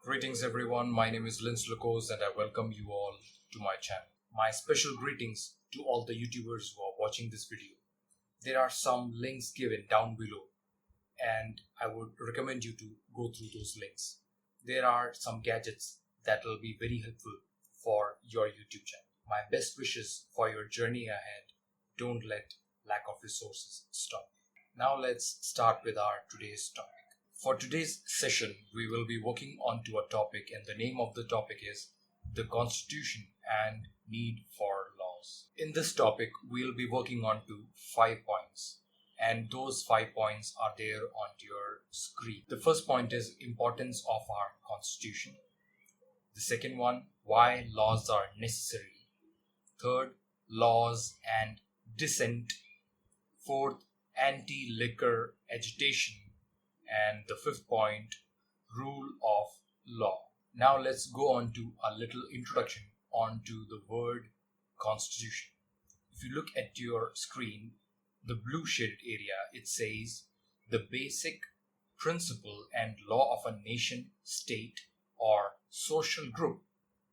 Greetings everyone, my name is Lince Lukose and I welcome you all to my channel. My special greetings to all the YouTubers who are watching this video. There are some links given down below and I would recommend you to go through those links. There are some gadgets that will be very helpful for your YouTube channel. My best wishes for your journey ahead. Don't let lack of resources stop. Now let's start with our today's topic. For today's session, we will be working on to a topic, and the name of the topic is the Constitution and Need for Laws. In this topic, we'll be working on to 5 points, and those 5 points are there on your screen. The first point is importance of our Constitution. The second one, why laws are necessary. Third, laws and dissent. Fourth, anti-liquor agitation. And the fifth point, rule of law. Now let's go on to a little introduction onto the word Constitution. If you look at your screen, the blue shaded area, it says the basic principle and law of a nation, state, or social group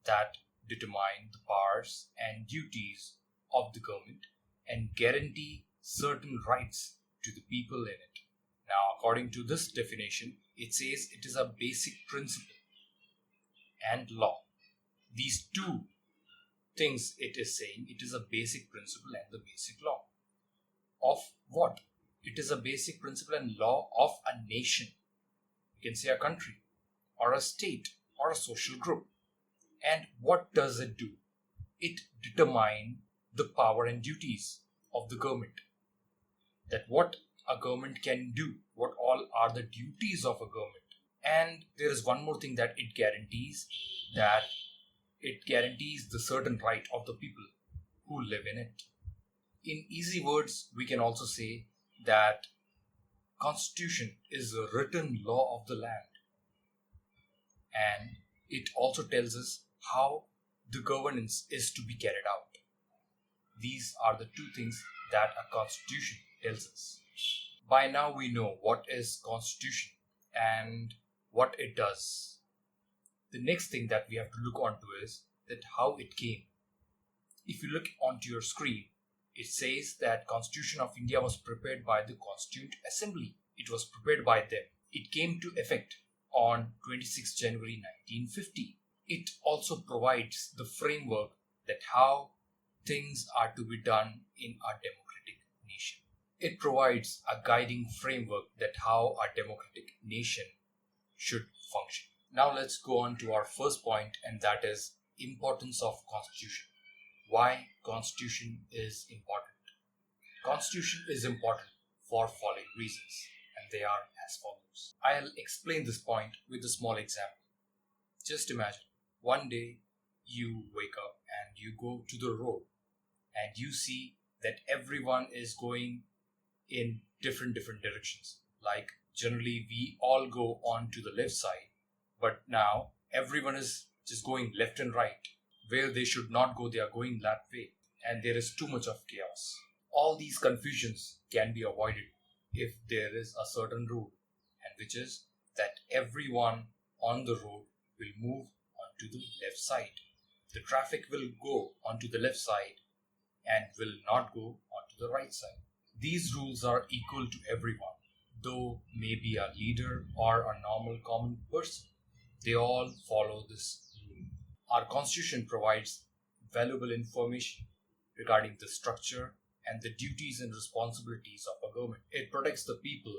that determine the powers and duties of the government and guarantee certain rights to the people in it. Now, according to this definition, it says it is a basic principle and law. These two things it is saying, it is a basic principle and the basic law. Of what? It is a basic principle and law of a nation. You can say a country or a state or a social group. And what does it do? It determines the power and duties of the government. That what a government can do, what all are the duties of a government. And there is one more thing that it guarantees the certain right of the people who live in it. In easy words, we can also say that Constitution is a written law of the land. And it also tells us how the governance is to be carried out. These are the two things that a Constitution tells us. By now we know what is Constitution and what it does. The next thing that we have to look onto is that how it came. If you look onto your screen, it says that Constitution of India was prepared by the Constituent Assembly. It was prepared by them. It came to effect on 26 January 1950. It also provides the framework that how things are to be done in a democratic nation. It provides a guiding framework that how a democratic nation should function. Now let's go on to our first point, and that is importance of Constitution. Why Constitution is important? Constitution is important for following reasons, and they are as follows. I'll explain this point with a small example. Just imagine one day you wake up and you go to the road and you see that everyone is going in different directions. Like generally we all go on to the left side, but now everyone is just going left and right. Where they should not go, they are going that way, and there is too much of chaos. All these confusions can be avoided if there is a certain rule, and which is that everyone on the road will move onto the left side. The traffic will go onto the left side and will not go onto the right side. These rules are equal to everyone, though maybe a leader or a normal common person. They all follow this rule. Our Constitution provides valuable information regarding the structure and the duties and responsibilities of a government. It protects the people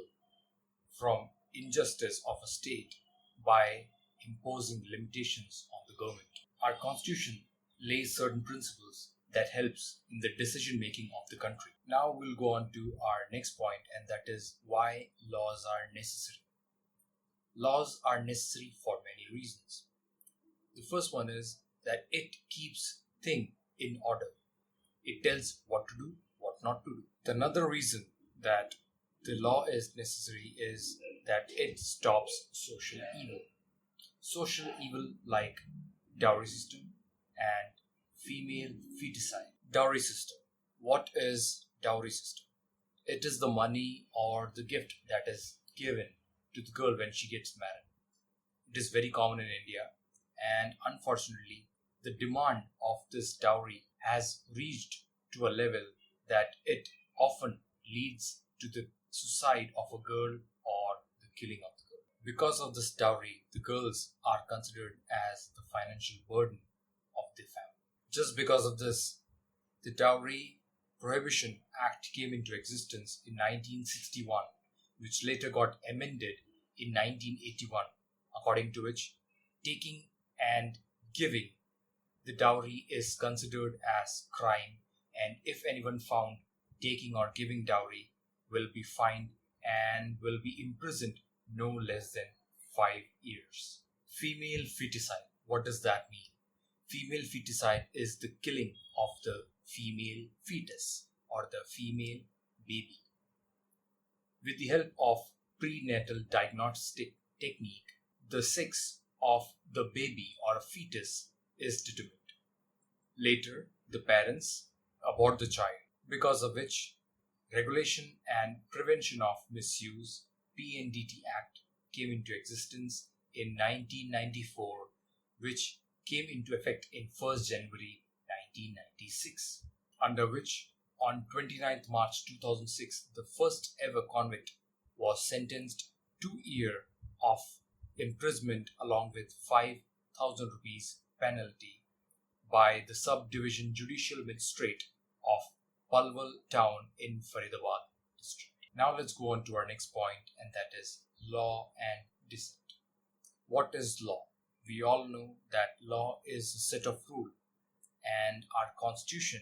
from injustice of a state by imposing limitations on the government. Our Constitution lays certain principles that helps in the decision making of the country. Now we'll go on to our next point, and that is why laws are necessary. Laws are necessary for many reasons. The first one is that it keeps things in order. It tells what to do, what not to do. Another reason that the law is necessary is that it stops social evil. Social evil like dowry system and female feticide. Dowry system. What is dowry system? It is the money or the gift that is given to the girl when she gets married. It is very common in India, and unfortunately, the demand of this dowry has reached to a level that it often leads to the suicide of a girl or the killing of the girl. Because of this dowry, the girls are considered as the financial burden of the family. Just because of this, the Dowry Prohibition Act came into existence in 1961, which later got amended in 1981, according to which taking and giving the dowry is considered as crime, and if anyone found taking or giving dowry will be fined and will be imprisoned no less than 5 years. Female feticide. What does that mean? Female feticide is the killing of the female fetus or the female baby. With the help of prenatal diagnostic technique, the sex of the baby or fetus is determined. Later, the parents abort the child, because of which Regulation and Prevention of Misuse (PNDT) Act came into existence in 1994, which came into effect in 1st January 1996, under which on 29th March 2006, the first ever convict was sentenced to 2 years of imprisonment along with 5,000 rupees penalty by the Subdivision Judicial Magistrate of Palwal Town in Faridabad district. Now let's go on to our next point, and that is law and dissent. What is law? We all know that law is a set of rules, and our constitution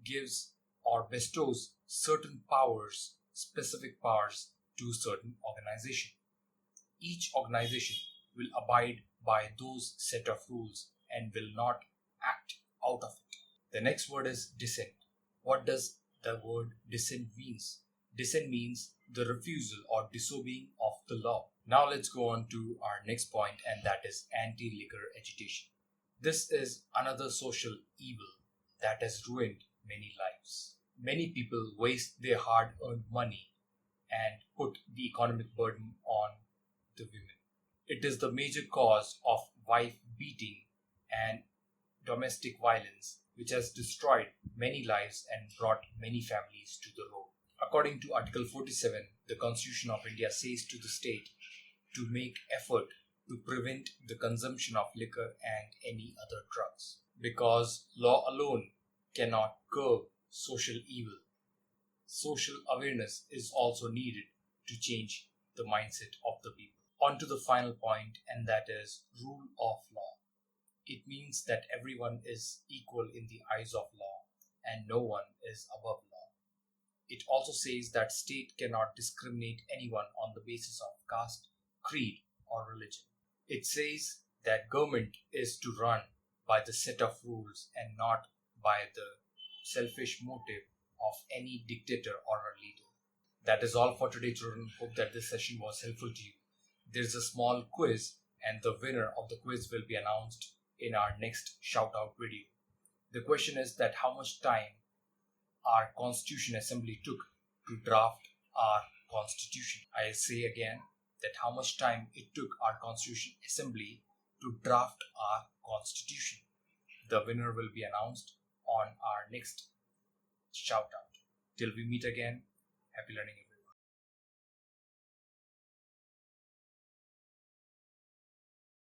gives or bestows certain powers, specific powers to certain organization. Each organization will abide by those set of rules and will not act out of it. The next word is dissent. What does the word dissent means? Dissent means the refusal or disobeying of the law. Now let's go on to our next point, and that is anti-liquor agitation. This is another social evil that has ruined many lives. Many people waste their hard-earned money and put the economic burden on the women. It is the major cause of wife beating and domestic violence, which has destroyed many lives and brought many families to the road. According to Article 47, the Constitution of India says to the state to make effort to prevent the consumption of liquor and any other drugs, because law alone cannot curb social evil. Social awareness is also needed to change the mindset of the people. On to the final point, and that is rule of law. It means that everyone is equal in the eyes of law and no one is above law. It also says that state cannot discriminate anyone on the basis of caste, creed, or religion. It says that government is to run by the set of rules and not by the selfish motive of any dictator or a leader. That is all for today, children. Hope that this session was helpful to you. There is a small quiz, and the winner of the quiz will be announced in our next shout out video. The question is that how much time our Constitution Assembly took to draft our Constitution. I say again that how much time it took our Constitution Assembly to draft our Constitution. The winner will be announced on our next shout out. Till we meet again, happy learning.